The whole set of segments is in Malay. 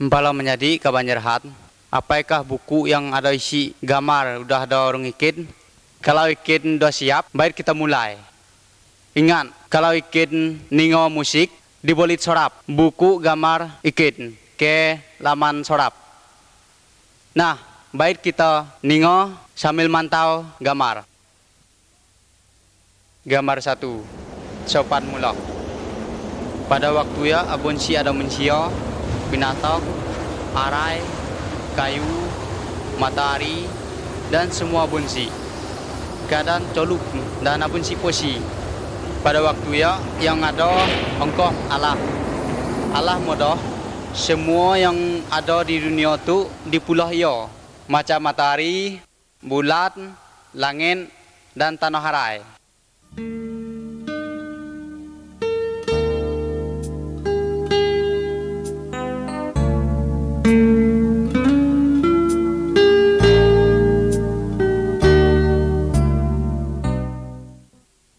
Mpala menjadi kebanjarhat, apakah buku yang ada isi gambar udah ada orang ikin? Kalau ikin udah siap, baik kita mulai. Ingat, kalau ikin ningo musik, dibolit sorap, buku gambar ikin ke laman sorap. Nah, baik kita ningo sambil mantau gambar. Gambar 1, sopan mula. Pada waktu ya abon si ada manusia, binatang, arai, kayu, matahari, dan semua bunsi. Keadaan coluk dan abon si posi. Pada waktu ya yang ada engkau Allah. Allah modoh semua yang ada di dunia tu di pulau ia. Macam matahari, bulan, langit, dan tanah harai.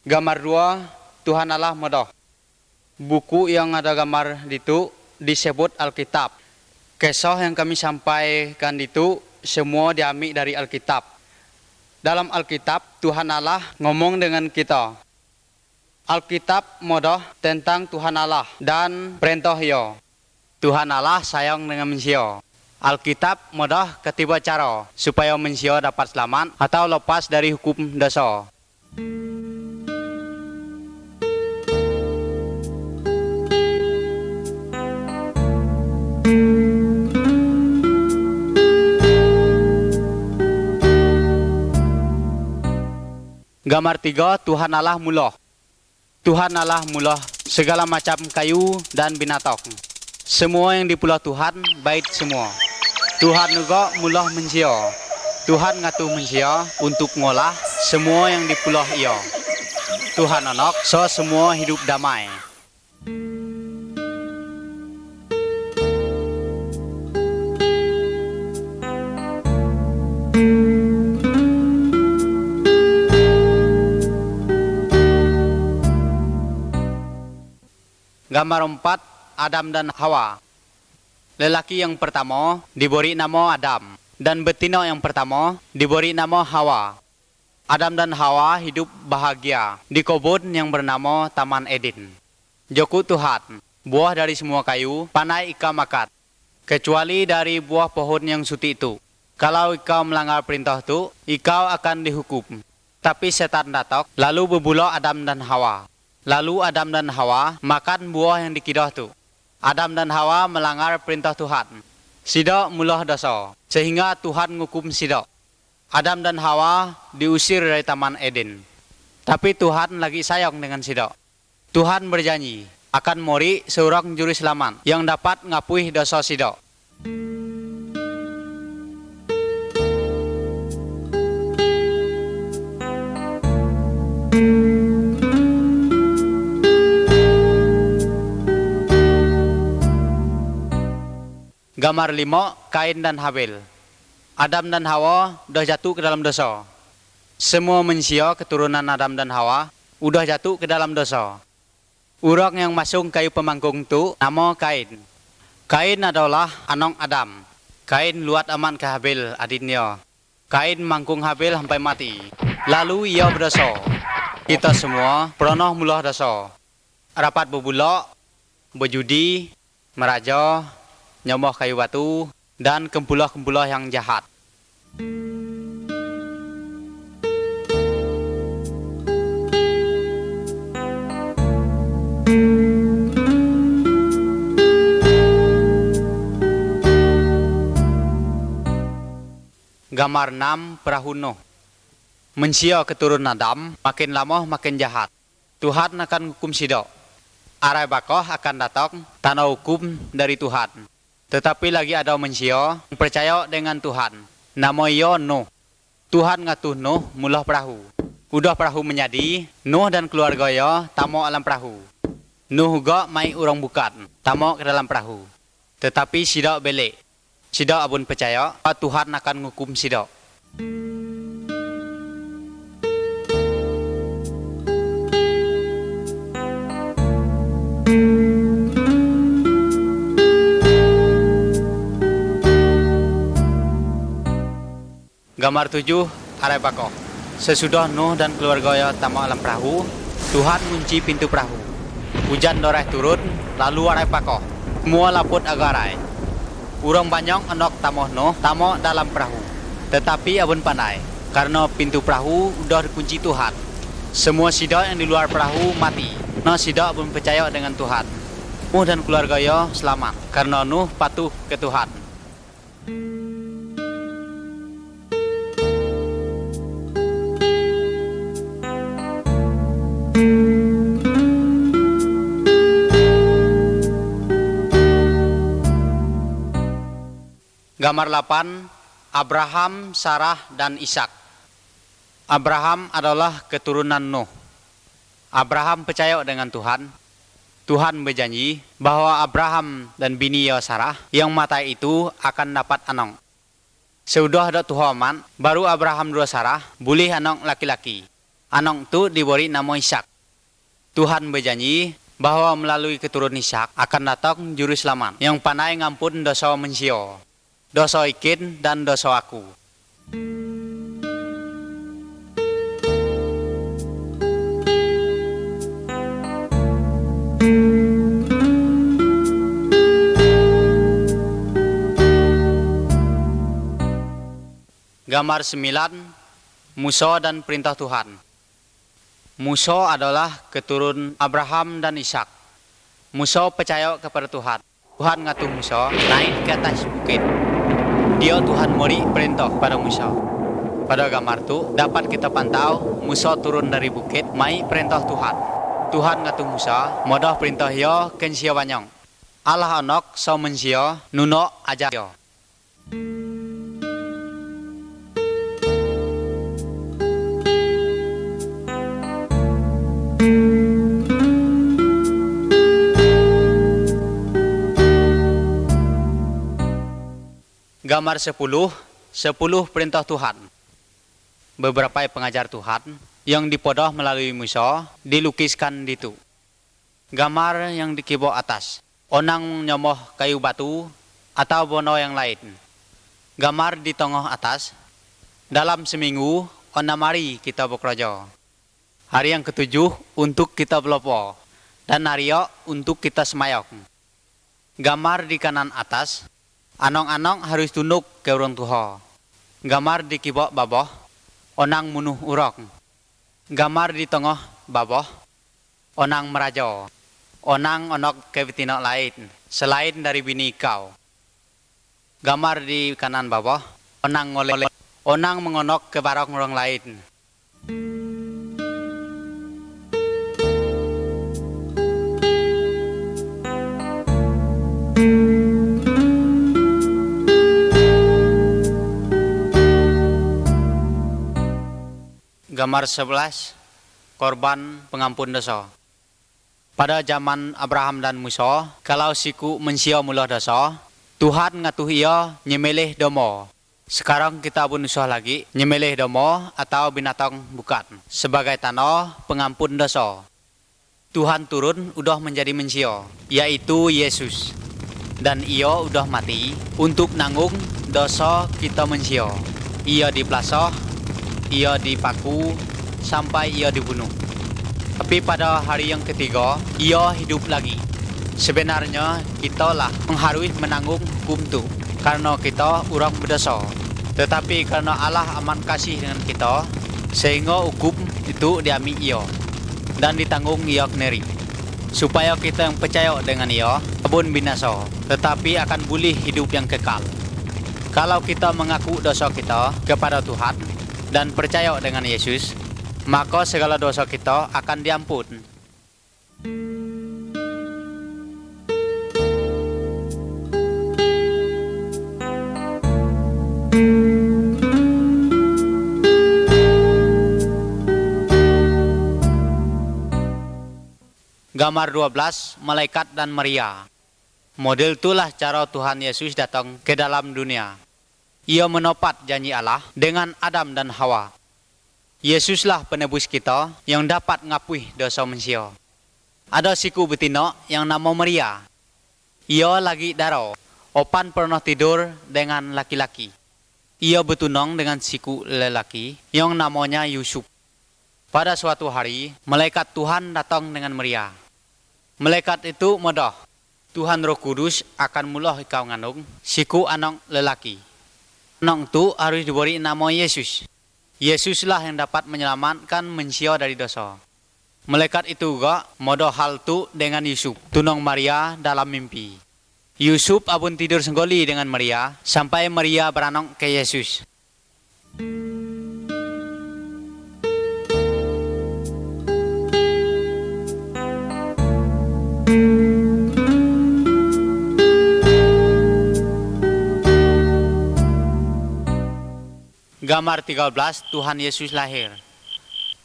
Gambar 2, Tuhan Allah modoh. Buku yang ada gambar itu disebut Alkitab. Kisah yang kami sampaikan itu semua diambil dari Alkitab. Dalam Alkitab, Tuhan Allah ngomong dengan kita. Alkitab modoh tentang Tuhan Allah dan perintah Ia. Tuhan Allah sayang dengan manusia. Alkitab modoh ketiba cara supaya manusia dapat selamat atau lepas dari hukum dosa. Gambar 3, Tuhan Allah muloh. Tuhan Allah muloh segala macam kayu dan binatang. Semua yang di pulau Tuhan baik semua. Tuhan juga muloh manusia. Tuhan ngatuh manusia untuk ngolah semua yang di pulau ia. Tuhan anak so semua hidup damai. Gambar 4, Adam dan Hawa. Lelaki yang pertama diberi nama Adam dan betina yang pertama diberi nama Hawa. Adam dan Hawa hidup bahagia di kebun yang bernama Taman Eden. Joku Tuhan, buah dari semua kayu pandai ika makan, kecuali dari buah pohon yang suci itu. Kalau ikau melanggar perintah itu, ikau akan dihukum. Tapi setan datang lalu berbulok Adam dan Hawa. Lalu Adam dan Hawa makan buah yang dikidah tu. Adam dan Hawa melanggar perintah Tuhan. Sidak mulah dosa, sehingga Tuhan ngukum sidak. Adam dan Hawa diusir dari Taman Eden. Tapi Tuhan lagi sayang dengan sidak. Tuhan berjanji akan mori seorang juru selamat yang dapat ngapuih dosa sidak. Gambar 5, Kain dan Habel. Adam dan Hawa sudah jatuh ke dalam dosa. Semua manusia keturunan Adam dan Hawa sudah jatuh ke dalam dosa. Orang yang masuk kayu pemangkung itu nama Kain. Kain adalah anak Adam. Kain luat aman ke Habel adiknya. Kain mangkung Habel sampai mati. Lalu ia berdosa. Kita semua pernah mulah dosa. Rapat berbulak, berjudi, meraja, nyomoh kayu batu, dan kempulah-kempulah yang jahat. Gambar 6, Perahu Nuh. Manusia keturunan Adam makin lama makin jahat. Tuhan akan hukum sidak. Arai bakoh akan datang tanah hukum dari Tuhan. Tetapi lagi ada manusia yang percaya dengan Tuhan. Nama ia Nuh. Tuhan ngatuh Nuh mulah perahu. Udah perahu menjadi, Nuh dan keluarga ia tamu alam perahu. Nuh juga mai orang bukan, tamu ke dalam perahu. Tetapi sidak belek. Sidak abun percaya, Tuhan akan ngukum sidak. Gambar 7, arai pakoh. Sesudah Nuh dan keluarganya tamak dalam perahu, Tuhan kunci pintu perahu. Hujan doreh turun, lalu arai pakoh. Semua laput agarai. Urang banyak enok tamoh Nuh, tamak dalam perahu. Tetapi abun pandai, karena pintu perahu udah dikunci Tuhan. Semua sidak yang di luar perahu mati. Nuh sidak abun percaya dengan Tuhan. Nuh dan keluarganya selamat, karena Nuh patuh ke Tuhan. Gambar 8, Abraham, Sarah, dan Ishak. Abraham adalah keturunan Nuh. Abraham percaya dengan Tuhan. Tuhan berjanji bahwa Abraham dan bininya Sarah yang mata itu akan dapat anak. Sudah ada Tuhan, baru Abraham dua Sarah boleh anak laki-laki. Anak itu diberi nama Ishak. Tuhan berjanji bahwa melalui keturunan Ishak akan datang juru selamat yang pandai ngampun dosa manusia, dosa ikin dan dosa aku. Gambar 9, Musa dan perintah Tuhan. Musa adalah keturun Abraham dan Ishak. Musa percaya kepada Tuhan. Tuhan ngatuh Musa naik ke atas bukit. Dia Tuhan beri perintah pada Musa. Pada gambar itu dapat kita pantau Musa turun dari bukit mai perintah Tuhan. Tuhan ngatuh Musa modah perintah dia kensia banyak. Allah anak so mensia nuno aja dia. Gambar 10 perintah Tuhan. Beberapa pengajar Tuhan yang dipodoh melalui Musa dilukiskan di itu. Gambar yang di kibok atas, onang nyomoh kayu batu atau bono yang lain. Gambar di tengah atas, dalam seminggu ona mari kita bekerja. Hari yang ketujuh untuk kita belopo dan hari untuk kita semayok. Gambar di kanan atas, anong-anong harus tunduk ke orang tua. Gambar di kibok bawah, onang munuh urok. Gambar di tengah bawah, onang meraja. Onang onok ke betina lain, selain dari bini kau. Gambar di kanan bawah, onang ngoleh. Onang mengonok ke barang orang lain. Gambar 11, korban pengampun dosa. Pada zaman Abraham dan Musa, kalau siku mensia mula dosa, Tuhan ngatuh ia nyemelih domo. Sekarang kita pun usah lagi nyemelih domo atau binatang bukan sebagai tanah pengampun dosa. Tuhan turun udah menjadi manusia, yaitu Yesus. Dan ia udah mati untuk nanggung dosa kita manusia. Ia diplasah, ia dipaku, sampai ia dibunuh. Tapi pada hari yang ketiga, ia hidup lagi. Sebenarnya kita lah mengharui menanggung hukum itu, karena kita orang berdosa. Tetapi karena Allah amat kasih dengan kita, sehingga hukum itu diambil ia dan ditanggung ia sendiri. Supaya kita yang percaya dengan ia, pun binasa, tetapi akan boleh hidup yang kekal. Kalau kita mengaku dosa kita kepada Tuhan dan percaya dengan Yesus, maka segala dosa kita akan diampun. Gambar 12, malaikat dan Maria. Model itulah cara Tuhan Yesus datang ke dalam dunia. Ia menopat janji Allah dengan Adam dan Hawa. Yesuslah penebus kita yang dapat ngapui dosa manusia. Ada siku betina yang nama Maria. Ia lagi daro, opan pernah tidur dengan laki-laki. Ia bertunang dengan siku lelaki yang namanya Yusuf. Pada suatu hari, malaikat Tuhan datang dengan Maria. Malaikat itu modah. Tuhan Roh Kudus akan mulah kau ngandung siku anak lelaki. Anak itu harus diberi nama Yesus. Yesuslah yang dapat menyelamatkan manusia dari dosa. Malaikat itu juga modah hal itu dengan Yusuf, tunang Maria dalam mimpi. Yusuf abun tidur senggoli dengan Maria sampai Maria beranak ke Yesus. Gambar 13, Tuhan Yesus lahir.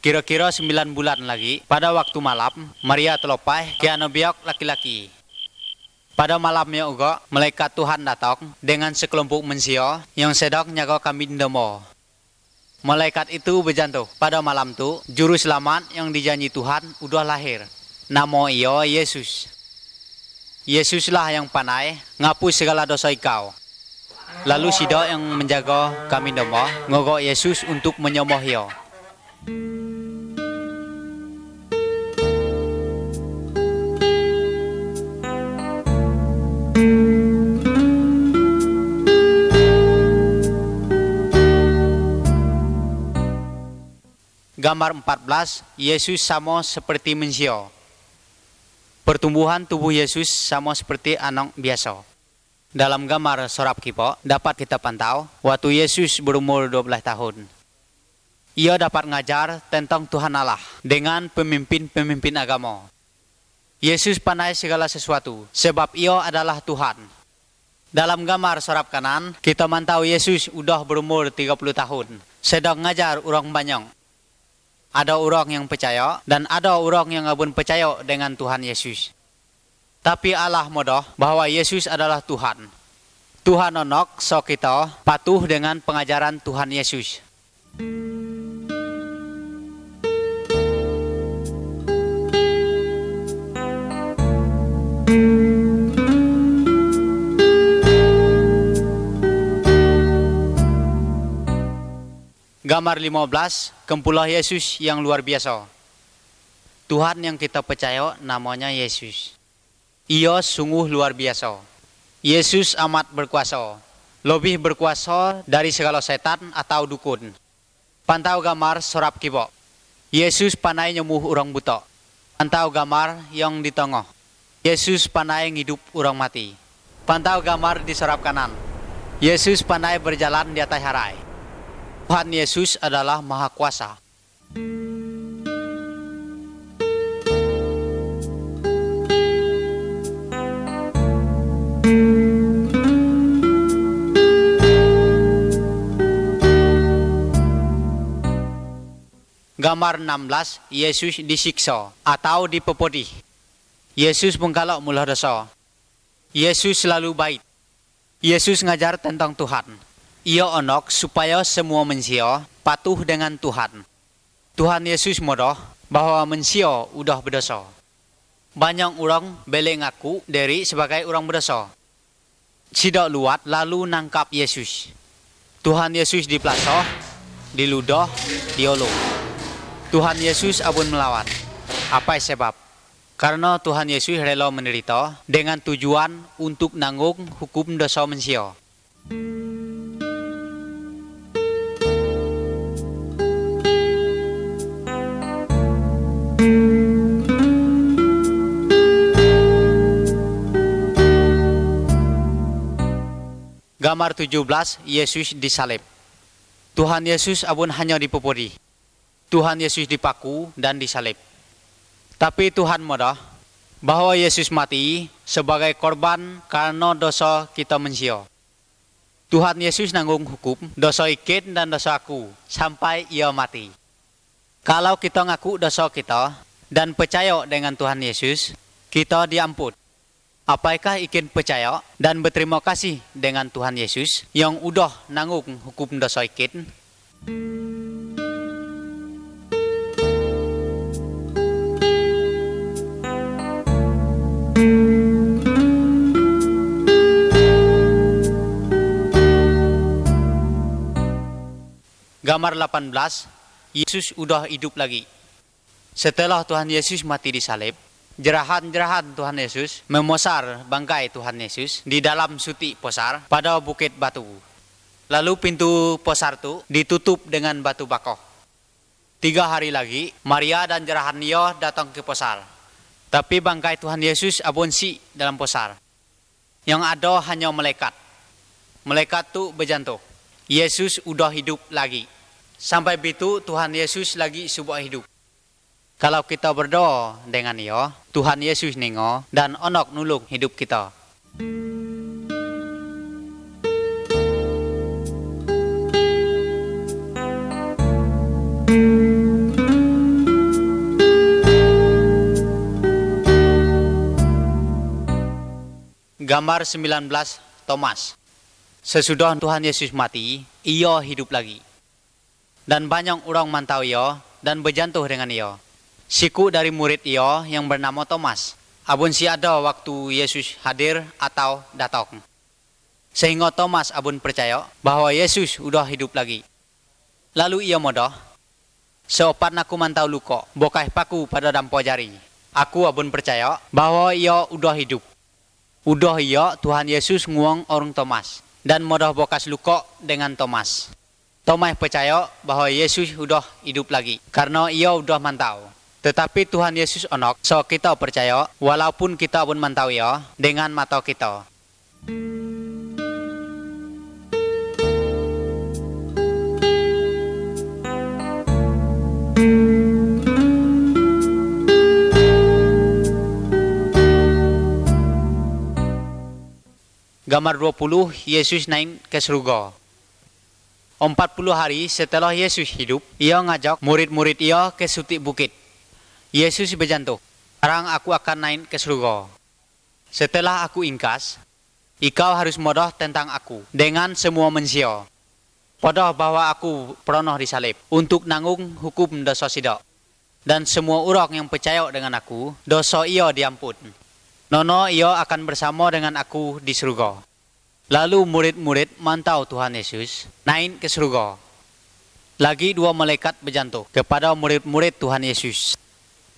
Kira-kira 9 bulan lagi, pada waktu malam, Maria telopai ke anak biak laki-laki. Pada malamnya juga, malaikat Tuhan datang dengan sekelompok manusia yang sedang nyaga kambing domba. Malaikat itu berjantung, pada malam itu, juru selamat yang dijanji Tuhan udah lahir. Nama ia Yesus. Yesuslah yang pandai ngapus segala dosa ikau. Lalu Sido yang menjaga kambing domba ngogok Yesus untuk menyembah ia. Gambar 14, Yesus sama seperti manusia. Pertumbuhan tubuh Yesus sama seperti anak biasa. Dalam gambar sorap kipo dapat kita pantau waktu Yesus berumur 12 tahun. Ia dapat ngajar tentang Tuhan Allah dengan pemimpin-pemimpin agama. Yesus pandai segala sesuatu sebab ia adalah Tuhan. Dalam gambar sorap kanan kita mantau Yesus udah berumur 30 tahun sedang ngajar orang banyak. Ada orang yang percaya dan ada orang yang abun percaya dengan Tuhan Yesus. Tapi Allah modah bahwa Yesus adalah Tuhan. Tuhan onok so kita patuh dengan pengajaran Tuhan Yesus. Gambar 15, Kempulah Yesus yang luar biasa. Tuhan yang kita percaya namanya Yesus. Ia sungguh luar biasa. Yesus amat berkuasa. Lebih berkuasa dari segala setan atau dukun. Pantau gambar sorap kibo. Yesus pandai nyembuh orang buta. Pantau gambar yang di tengah. Yesus pandai ngidup orang mati. Pantau gambar di sorap kanan. Yesus pandai berjalan di atas harai. Tuhan Yesus adalah Maha Kuasa. Gambar 16, Yesus disiksa atau dipepodi. Yesus mengkalak mula dosa. Yesus selalu baik. Yesus ngajar tentang Tuhan. Ia onok supaya semua manusia patuh dengan Tuhan. Tuhan Yesus modah bahwa manusia udah berdosa. Banyak orang boleh ngaku diri sebagai orang berdosa. Sidak luat lalu nangkap Yesus. Tuhan Yesus dipelasa, diludah, diolong. Tuhan Yesus abun melawan. Apa sebab? Karena Tuhan Yesus rela menderita dengan tujuan untuk nanggung hukum dosa manusia. Gambar 17, Yesus disalib. Tuhan Yesus abun hanya dipepodi. Tuhan Yesus dipaku dan disalib. Tapi Tuhan modah bahwa Yesus mati sebagai korban karena dosa kita manusia. Tuhan Yesus nanggung hukum dosa ikin dan dosa aku sampai ia mati. Kalau kita ngaku dosa kita dan percaya dengan Tuhan Yesus, kita diampun. Apakah ikin percaya dan berterima kasih dengan Tuhan Yesus yang udah nanggung hukum dosa ikin? Gambar 18, Yesus udah hidup lagi. Setelah Tuhan Yesus mati di salib, jerahan-jerahan Tuhan Yesus memosar bangkai Tuhan Yesus di dalam suti posar pada bukit batu. Lalu pintu posar itu ditutup dengan batu bakoh. 3 hari lagi, Maria dan jerahan dia datang ke posar. Tapi bangkai Tuhan Yesus abonsi dalam posar. Yang ada hanya malaikat. Malaikat itu berjantung. Yesus udah hidup lagi. Sampai begitu Tuhan Yesus lagi subah hidup. Kalau kita berdoa dengan dia, Tuhan Yesus nengo dan onok nulung hidup kita. Gambar 19, Thomas. Sesudah Tuhan Yesus mati, ia hidup lagi. Dan banyak orang mantau ia dan berjantung dengan ia. Siku dari murid ia yang bernama Thomas. Abun si ada waktu Yesus hadir atau datang. Sehingga Thomas abun percaya bahwa Yesus udah hidup lagi. Lalu ia modah. Seopat aku mantau luko, bokai paku pada dampo jari. Aku abun percaya bahwa ia udah hidup. Udah ia Tuhan Yesus nguang orang Thomas. Dan modah bokas luko dengan Thomas. Thomas percaya bahwa Yesus udah hidup lagi. Karena ia udah mantau. Tetapi Tuhan Yesus onok, so kita percaya walaupun kita pun mantau ia dengan mata kita. Gambar 20, Yesus naik ke surga. 40 hari setelah Yesus hidup, ia ngajak murid-murid ia ke suti bukit. Yesus berjantung, sekarang aku akan naik ke surga. Setelah aku ingkas, ikau harus modah tentang aku dengan semua manusia. Podah bahwa aku pernah disalib untuk nanggung hukum dosa sidak. Dan semua orang yang percaya dengan aku, dosa ia diampun. Nono ia akan bersama dengan aku di surga. Lalu murid-murid mantau Tuhan Yesus naik ke surga. Lagi 2 malaikat berjantung kepada murid-murid Tuhan Yesus.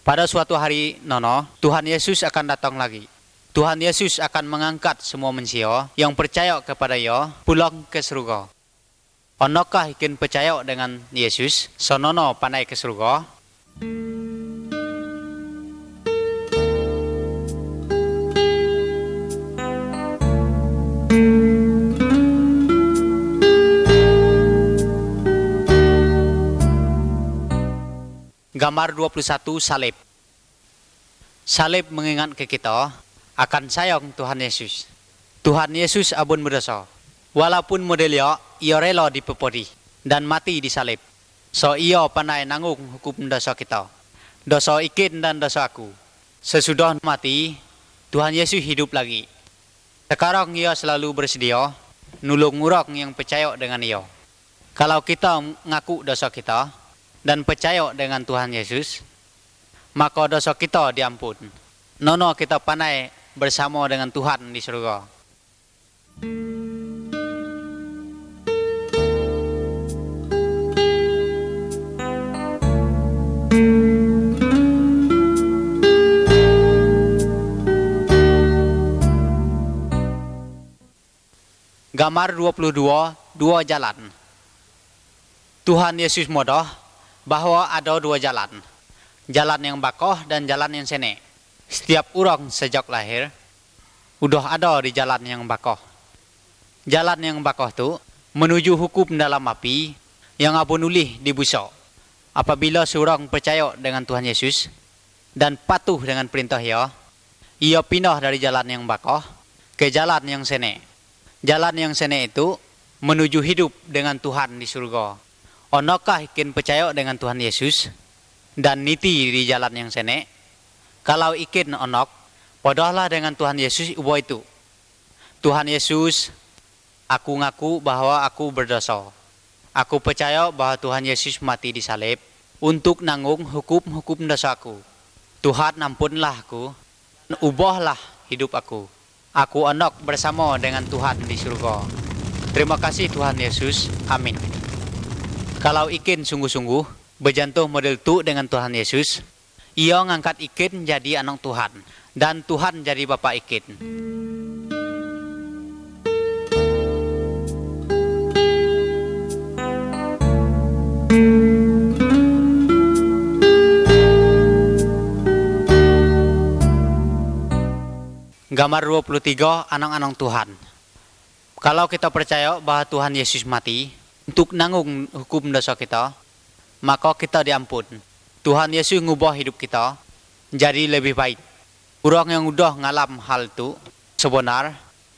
Pada suatu hari, nono, Tuhan Yesus akan datang lagi. Tuhan Yesus akan mengangkat semua manusia yang percaya kepada ia pulang ke surga. Onokkah ikin percaya dengan Yesus, sonono pandai ke surga? Gambar 21, salib. Salib mengingat ke kita akan sayang Tuhan Yesus. Tuhan Yesus abun berdosa. Walaupun modelnya ia rela dipepodi dan mati di salib. So ia pandai nanggung hukum dosa kita. Dosa ikin dan dosa aku. Sesudah mati, Tuhan Yesus hidup lagi. Sekarang ia selalu bersedia nulung orang yang percaya dengan ia. Kalau kita ngaku dosa kita dan percaya dengan Tuhan Yesus, maka dosa kita diampun. Nono kita pandai bersama dengan Tuhan di surga. Gambar 22, 2 jalan. Tuhan Yesus modah bahwa ada 2 jalan. Jalan yang bakoh dan jalan yang sene. Setiap orang sejak lahir udah ada di jalan yang bakoh. Jalan yang bakoh itu menuju hukum dalam api yang abun ulih di busuk. Apabila seorang percaya dengan Tuhan Yesus dan patuh dengan perintah ia pindah dari jalan yang bakoh ke jalan yang sene. Jalan yang sene itu menuju hidup dengan Tuhan di surga. Onokkah ikin percaya dengan Tuhan Yesus dan niti di jalan yang sene? Kalau ikin onok, podahlah dengan Tuhan Yesus ubo itu. Tuhan Yesus, aku ngaku bahwa aku berdosa. Aku percaya bahwa Tuhan Yesus mati di salib untuk nanggung hukum-hukum dosaku. Tuhan ampunlah aku, ubahlah hidup aku. Aku onok bersama dengan Tuhan di surga. Terima kasih Tuhan Yesus. Amin. Kalau ikin sungguh-sungguh berjantuh model tu dengan Tuhan Yesus, ia ngangkat ikin jadi anak Tuhan, dan Tuhan jadi bapa ikin. Gambar 23 anak-anak Tuhan. Kalau kita percaya bahwa Tuhan Yesus mati untuk nanggung hukum dosa kita, maka kita diampun. Tuhan Yesus ngubah hidup kita jadi lebih baik. Orang yang udah ngalam hal itu sebenar,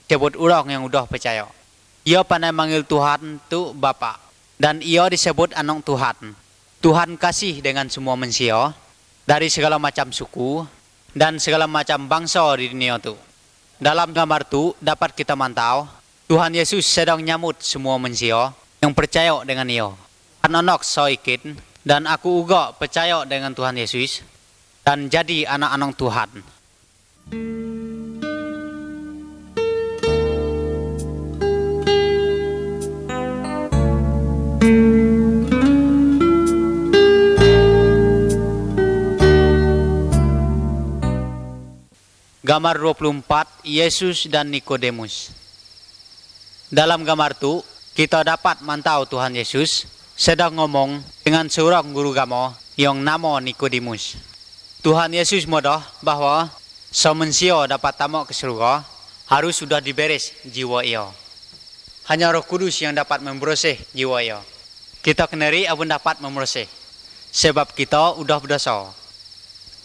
sebut orang yang udah percaya. Ia pandai manggil Tuhan itu Bapa, dan ia disebut anak Tuhan. Tuhan kasih dengan semua manusia dari segala macam suku dan segala macam bangsa di dunia itu. Dalam gambar itu dapat kita mantau Tuhan Yesus sedang nyambut semua manusia yang percaya dengan ia. Anak-anak soikin dan aku juga percaya dengan Tuhan Yesus dan jadi anak-anak Tuhan. Gambar 24, Yesus dan Nikodemus. Dalam gambar itu, kita dapat mantau Tuhan Yesus sedang ngomong dengan seorang guru agama yang nama Nikodemus. Tuhan Yesus modah bahwa manusia dapat tamak ke surga harus sudah diberes jiwa ia. Hanya Roh Kudus yang dapat membersih jiwa ia. Kita sendiri pun dapat membersih, sebab kita udah berdosa.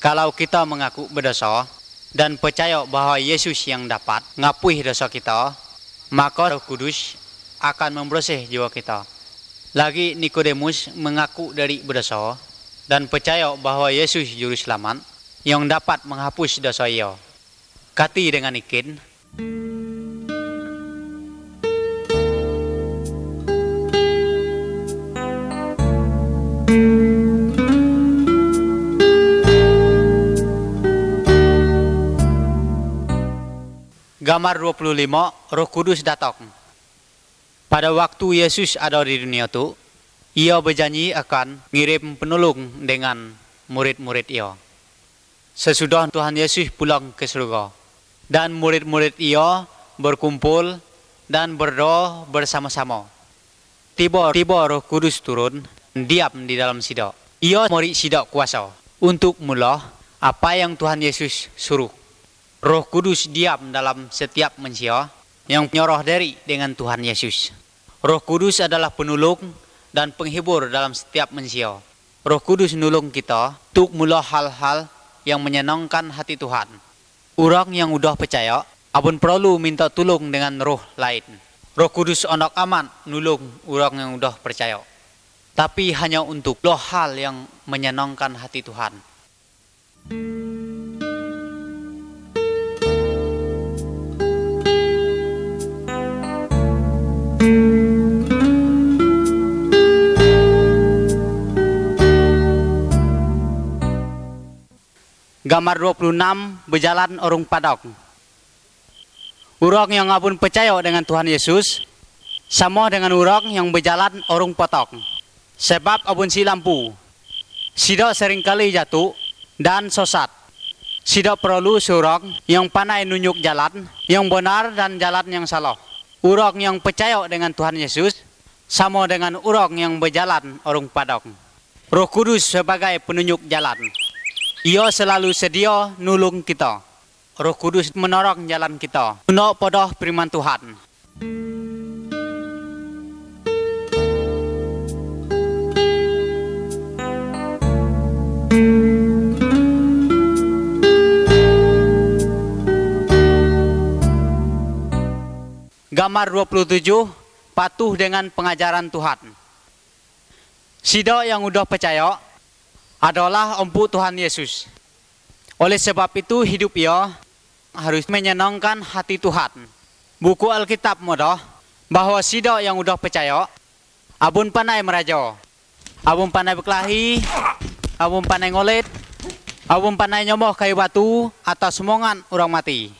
Kalau kita mengaku berdosa dan percaya bahwa Yesus yang dapat ngapui dosa kita, maka Roh Kudus akan membersih jiwa kita. Lagi Nikodemus mengaku dari berdosa dan percaya bahwa Yesus juru selamat yang dapat menghapus dosa ia. Kati dengan ikin, Gambar 25, Roh Kudus datang. Pada waktu Yesus ada di dunia itu, ia berjanji akan ngirim penolong dengan murid-murid ia. Sesudah Tuhan Yesus pulang ke surga, dan murid-murid ia berkumpul dan berdoa bersama-sama. Tiba-tiba Roh Kudus turun, diam di dalam sidak. Ia memberi sidak kuasa untuk mula apa yang Tuhan Yesus suruh. Roh Kudus diam dalam setiap manusia yang menyerah diri dengan Tuhan Yesus. Roh Kudus adalah penolong dan penghibur dalam setiap manusia. Roh Kudus menolong kita untuk mula hal-hal yang menyenangkan hati Tuhan. Orang yang udah percaya, abun perlu minta tolong dengan roh lain. Roh Kudus anak aman nolong orang yang udah percaya. Tapi hanya untuk hal yang menyenangkan hati Tuhan. Gambar 26, berjalan orang padak. Orang yang abun percaya dengan Tuhan Yesus sama dengan orang yang berjalan orang padak. Sebab abun si lampu, sidak seringkali jatuh dan sesat. Sidak perlu seorang yang pandai nunjuk jalan yang benar dan jalan yang salah. Orang yang percaya dengan Tuhan Yesus sama dengan orang yang berjalan orang padak. Roh Kudus sebagai penunjuk jalan. Ia selalu sedia nulung kita. Roh Kudus menorong jalan kita untuk pada firman Tuhan. Gambar 27, patuh dengan pengajaran Tuhan. Sidak yang udah percaya adalah empuk Tuhan Yesus. Oleh sebab itu hidup ia harus menyenangkan hati Tuhan. Buku Alkitab modah bahwa sidak yang udah percaya abun pandai meraja, abun pandai berkelahi, abun pandai ngolet, abun pandai nyomoh kayu batu atas semongan orang mati.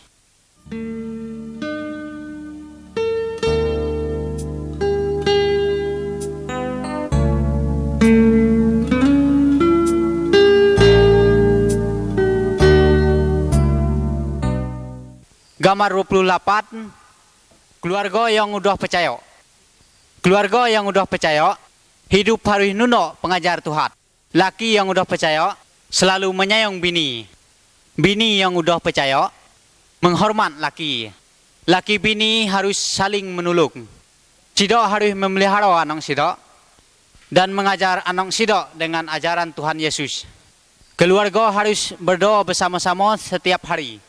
Gambar 28, keluarga yang udah percaya. Keluarga yang udah percaya, hidup harus nunduk pengajar Tuhan. Laki yang udah percaya, selalu menyayang bini. Bini yang udah percaya, menghormat laki. Laki bini harus saling menolong. Sidok harus memelihara anak sidok dan mengajar anak sidok dengan ajaran Tuhan Yesus. Keluarga harus berdoa bersama-sama setiap hari.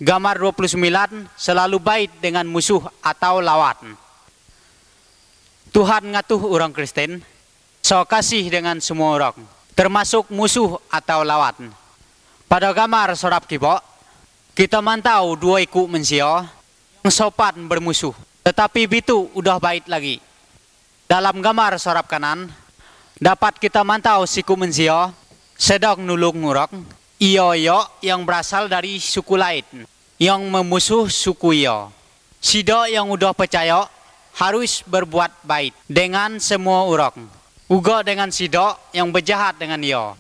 Gambar 29, selalu baik dengan musuh atau lawan. Tuhan ngatuh orang Kristen, so kasih dengan semua orang, termasuk musuh atau lawan. Pada gambar sorap kibo, kita mantau dua iku manusia yang sopan bermusuh, tetapi bitu udah baik lagi. Dalam gambar sorap kanan, dapat kita mantau siku manusia sedang nulung orang, iyo yang berasal dari suku lain, yang memusuh suku iyo. Sidok yang udah percaya harus berbuat baik dengan semua orang, uga dengan sidok yang berjahat dengan iyo.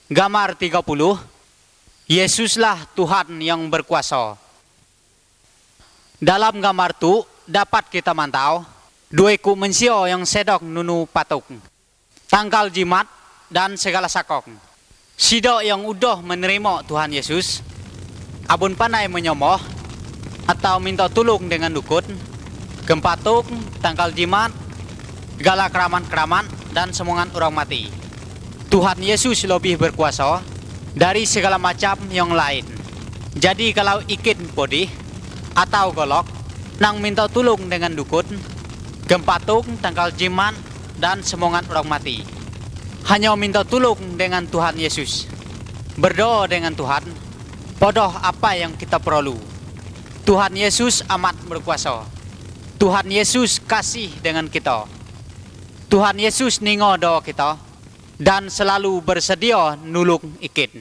Gambar 30, Yesuslah Tuhan yang berkuasa. Dalam gambar itu dapat kita mantau dua iku manusia yang sedang nunu patuk, tangkal jimat dan segala sakok. Sidok yang udah menerima Tuhan Yesus, abun pandai menyomoh atau minta tolong dengan dukun, gempatuk, tangkal jimat, segala keraman-keraman dan semongan orang mati. Tuhan Yesus lebih berkuasa dari segala macam yang lain. Jadi kalau ikut bodi atau golok, nang minta tolong dengan dukun, gempatung, tangkal jimat, dan semongan orang mati. Hanya minta tolong dengan Tuhan Yesus. Berdoa dengan Tuhan, podoh apa yang kita perlu. Tuhan Yesus amat berkuasa. Tuhan Yesus kasih dengan kita. Tuhan Yesus ningo doa kita dan selalu bersedia nulung ikut.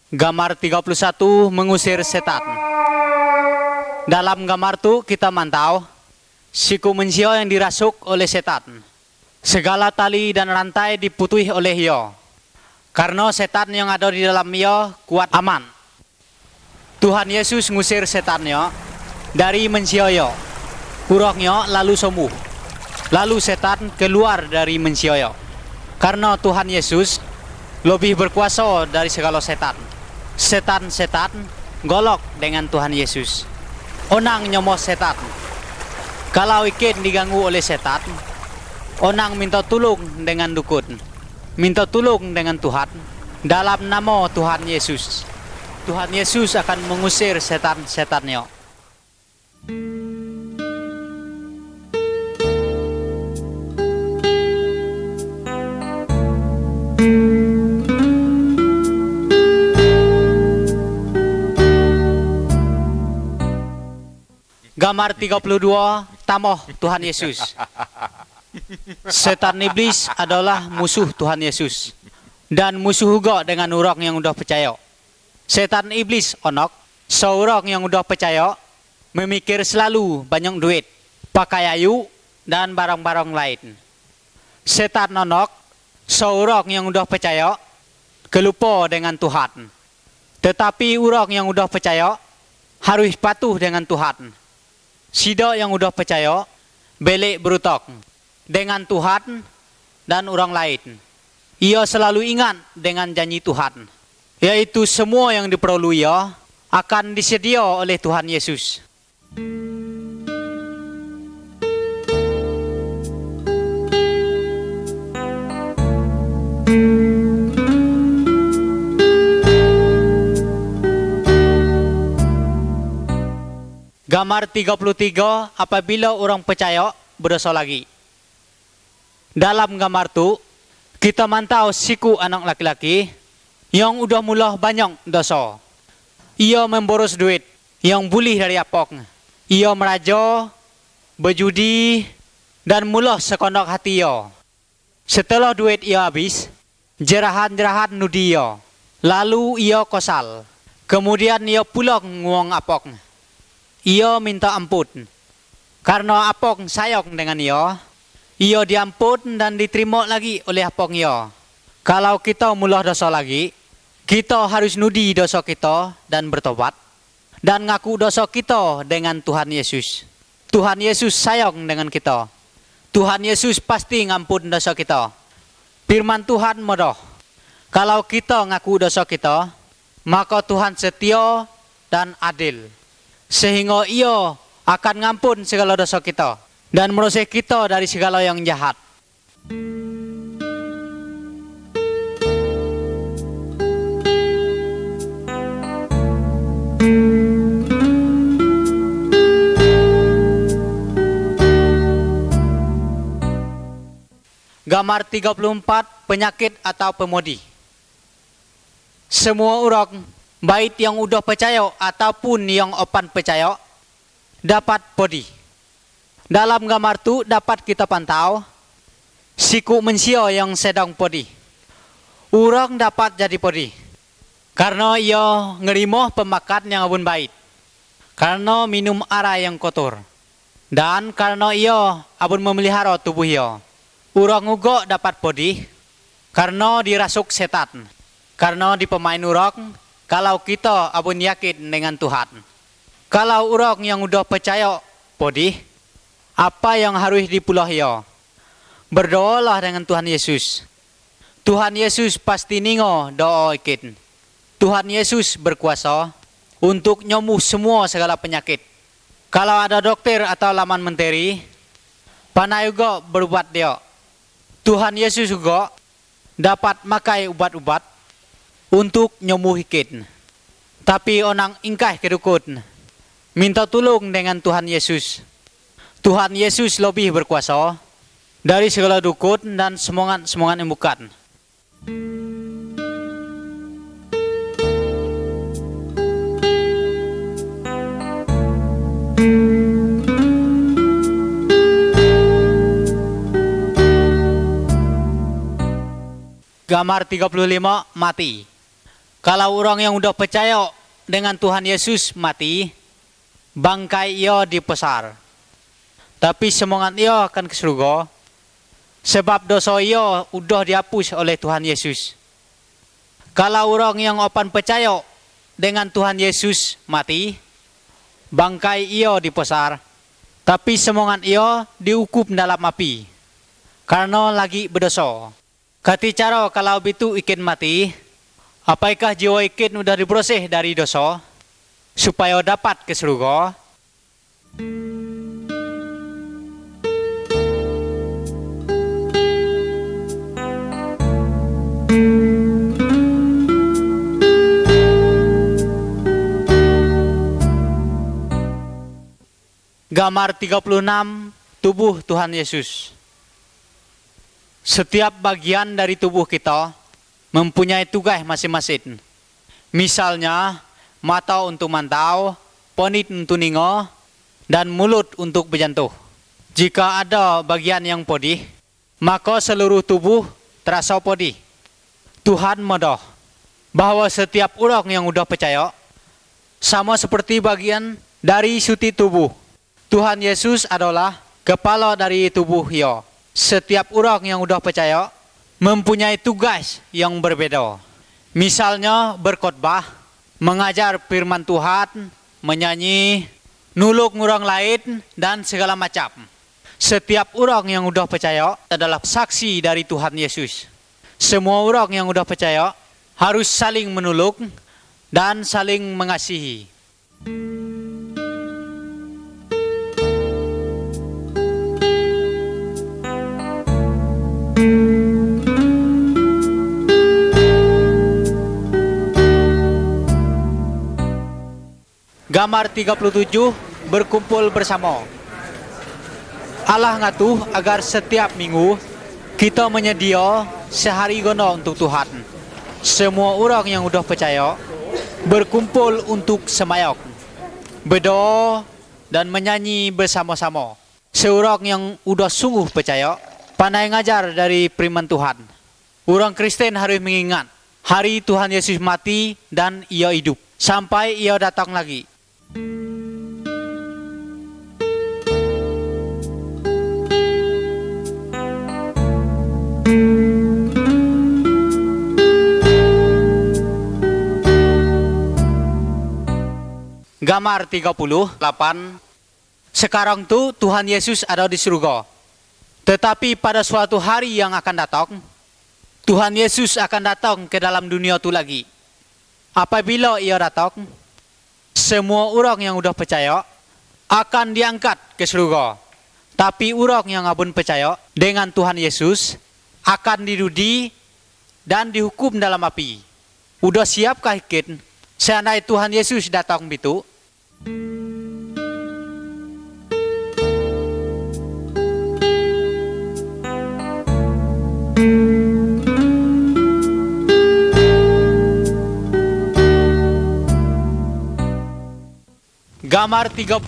Gambar 31, mengusir setan. Dalam gambar itu kita mantau siku manusia yang dirasuk oleh setan. Segala tali dan rantai diputuhi oleh ia. Karena setan yang ada di dalam ia kuat aman. Tuhan Yesus ngusir setannya dari manusia ia. Urangnya lalu sembuh. Lalu setan keluar dari manusia ia. Karena Tuhan Yesus lebih berkuasa dari segala setan. Setan-setan golok dengan Tuhan Yesus. Onang nyomoh setan. Kalau ikan diganggu oleh setan, onang minta tolong dengan dukun, minta tolong dengan Tuhan dalam nama Tuhan Yesus. Tuhan Yesus akan mengusir setan-setannya. Gambar 32, tamoh Tuhan Yesus. Setan iblis adalah musuh Tuhan Yesus dan musuh juga dengan orang yang udah percaya. Setan iblis onok, seorang yang udah percaya memikir selalu banyak duit, pakai ayu dan barang-barang lain. Setan onok, seorang yang udah percaya kelupa dengan Tuhan. Tetapi orang yang udah percaya harus patuh dengan Tuhan. Sidok yang udah percaya belik berutok dengan Tuhan dan orang lain. Ia selalu ingat dengan janji Tuhan, yaitu semua yang diperlu ia akan disedia oleh Tuhan Yesus. Gambar 33, apabila orang percaya berdosa lagi. Dalam gambar tu, kita mantau siku anak laki-laki yang udah mula banyak dosa. Ia memboros duit yang bulih dari apok. Ia meraja, berjudi, dan mula sekondok hati ia. Setelah duit ia habis, jerahan-jerahan nudi ia. Lalu ia kosal. Kemudian ia pulang nguang apok. Ia minta ampun. Karena apok sayang dengan ia diampun dan diterima lagi oleh apok ia. Kalau kita mula dosa lagi, kita harus nudi dosa kita dan bertobat. Dan ngaku dosa kita dengan Tuhan Yesus. Tuhan Yesus sayang dengan kita. Tuhan Yesus pasti ngampun dosa kita. Firman Tuhan modoh. Kalau kita ngaku dosa kita, maka Tuhan setia dan adil. Sehingga ia akan ngampun segala dosa kita dan meroseh kita dari segala yang jahat. Gambar 34, penyakit atau pemodi. Semua orang, baik yang udah percaya ataupun yang opan percaya, dapat podi. Dalam gambar tu dapat kita pantau siku manusia yang sedang podi. Orang dapat jadi podi karena ia ngerimoh pemakan yang abun baik, karena minum air yang kotor, dan karena ia abun memelihara tubuh ia. Orang juga dapat podi karena dirasuk setan, karena di pemain orang. Kalau kita abun yakin dengan Tuhan. Kalau orang yang udah percaya podi, apa yang harus dipulah ya? Berdoalah dengan Tuhan Yesus. Tuhan Yesus pasti ningo doa ikin. Tuhan Yesus berkuasa untuk nyembuh semua segala penyakit. Kalau ada dokter atau laman menteri, pandai juga berubat dia. Tuhan Yesus juga dapat makai ubat-ubat untuk nyembuh ikin. Tapi orang ingkah kedukun minta tolong dengan Tuhan Yesus. Tuhan Yesus lebih berkuasa dari segala dukun dan semangat-semangat yang bukan. Gambar 35, mati. Kalau orang yang udah percaya dengan Tuhan Yesus mati, bangkai ia dipesar. Tapi semangat ia akan ke surga, sebab dosa ia udah dihapus oleh Tuhan Yesus. Kalau orang yang opan percaya dengan Tuhan Yesus mati, bangkai ia dipesar. Tapi semangat ia dihukum dalam api, karena lagi berdosa. Kati cara kalau itu ikin mati, apakah jiwa ikin udah dibersih dari dosa supaya dapat ke surga? Gambar 36, tubuh Tuhan Yesus. Setiap bagian dari tubuh kita mempunyai tugas masing-masing. Misalnya, mata untuk mantau, penit untuk ningo, dan mulut untuk berjantuh. Jika ada bagian yang podi, maka seluruh tubuh terasa podi. Tuhan modoh bahwa setiap orang yang udah percaya sama seperti bagian dari suti tubuh. Tuhan Yesus adalah kepala dari tubuh ia. Setiap orang yang udah percaya mempunyai tugas yang berbeda. Misalnya berkhotbah, mengajar firman Tuhan, menyanyi, nulung orang lain, dan segala macam. Setiap orang yang udah percaya adalah saksi dari Tuhan Yesus. Semua orang yang udah percaya harus saling menulung dan saling mengasihi. Gambar 37, berkumpul bersama. Allah ngatuh agar setiap minggu kita menyedia sehari gono untuk Tuhan. Semua orang yang udah percaya berkumpul untuk semayok, berdoa dan menyanyi bersama-sama. Seorang yang udah sungguh percaya pandai ngajar dari firman Tuhan. Orang Kristen harus mengingat hari Tuhan Yesus mati dan ia hidup sampai ia datang lagi. Gambar 38. Sekarang tuh Tuhan Yesus ada di surga. Tetapi pada suatu hari yang akan datang, Tuhan Yesus akan datang ke dalam dunia itu lagi. Apabila ia datang, semua orang yang udah percaya akan diangkat ke surga. Tapi orang yang abun percaya dengan Tuhan Yesus akan dirudi dan dihukum dalam api. Udah siapkah kita seandainya Tuhan Yesus datang begitu? Gambar 39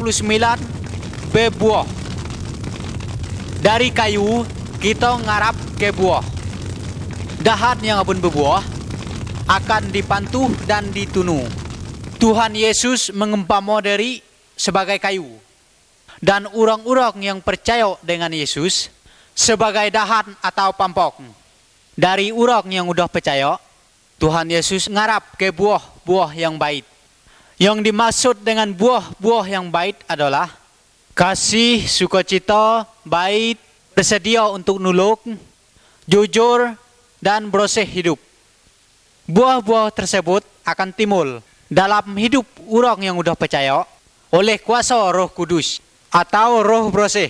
berbuah. Dari kayu kita ngarap ke buah. Dahan yang abun berbuah akan dipantuh dan ditunu. Tuhan Yesus mengempama diri sebagai kayu. Dan orang-orang yang percaya dengan Yesus sebagai dahan atau pampok. Dari orang yang udah percaya, Tuhan Yesus ngarap ke buah-buah yang baik. Yang dimaksud dengan buah-buah yang baik adalah kasih, sukacita, baik, bersedia untuk nulung, jujur, dan bersih hidup. Buah-buah tersebut akan timbul dalam hidup orang yang udah percaya oleh kuasa Roh Kudus atau Roh bersih.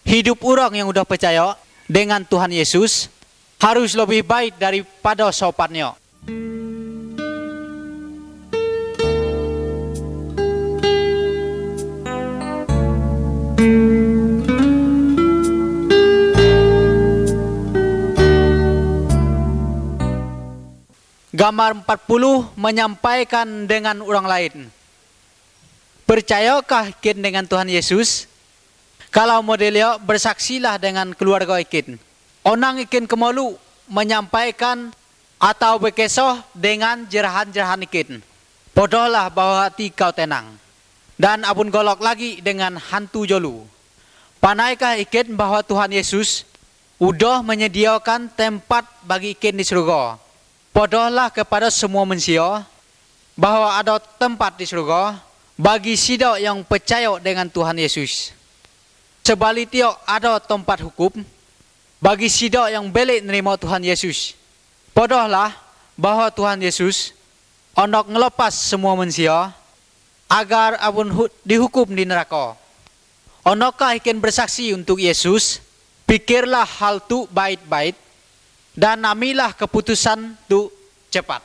Hidup orang yang udah percaya dengan Tuhan Yesus harus lebih baik daripada sopannya. Gambar 40 menyampaikan dengan orang lain. Percayakah kita dengan Tuhan Yesus? Kalau modelnya bersaksilah dengan keluarga ikin. Onang ikin kemalu menyampaikan atau berkisah dengan jerahan-jerahan ikin. Bodohlah bahwa hati kau tenang. Dan abun golok lagi dengan hantu jolu. Panaikah ikin bahwa Tuhan Yesus udah menyediakan tempat bagi ikin di surga? Bodohlah kepada semua manusia bahwa ada tempat di surga bagi sidak yang percaya dengan Tuhan Yesus. Sebaliknya ada tempat hukum bagi sidak yang belik menerima Tuhan Yesus. Bodohlah bahwa Tuhan Yesus hendak ngelepas semua manusia agar abun dihukum di neraka. Hendakkah ikan bersaksi untuk Yesus? Pikirlah hal itu baik-baik dan ambillah keputusan itu cepat.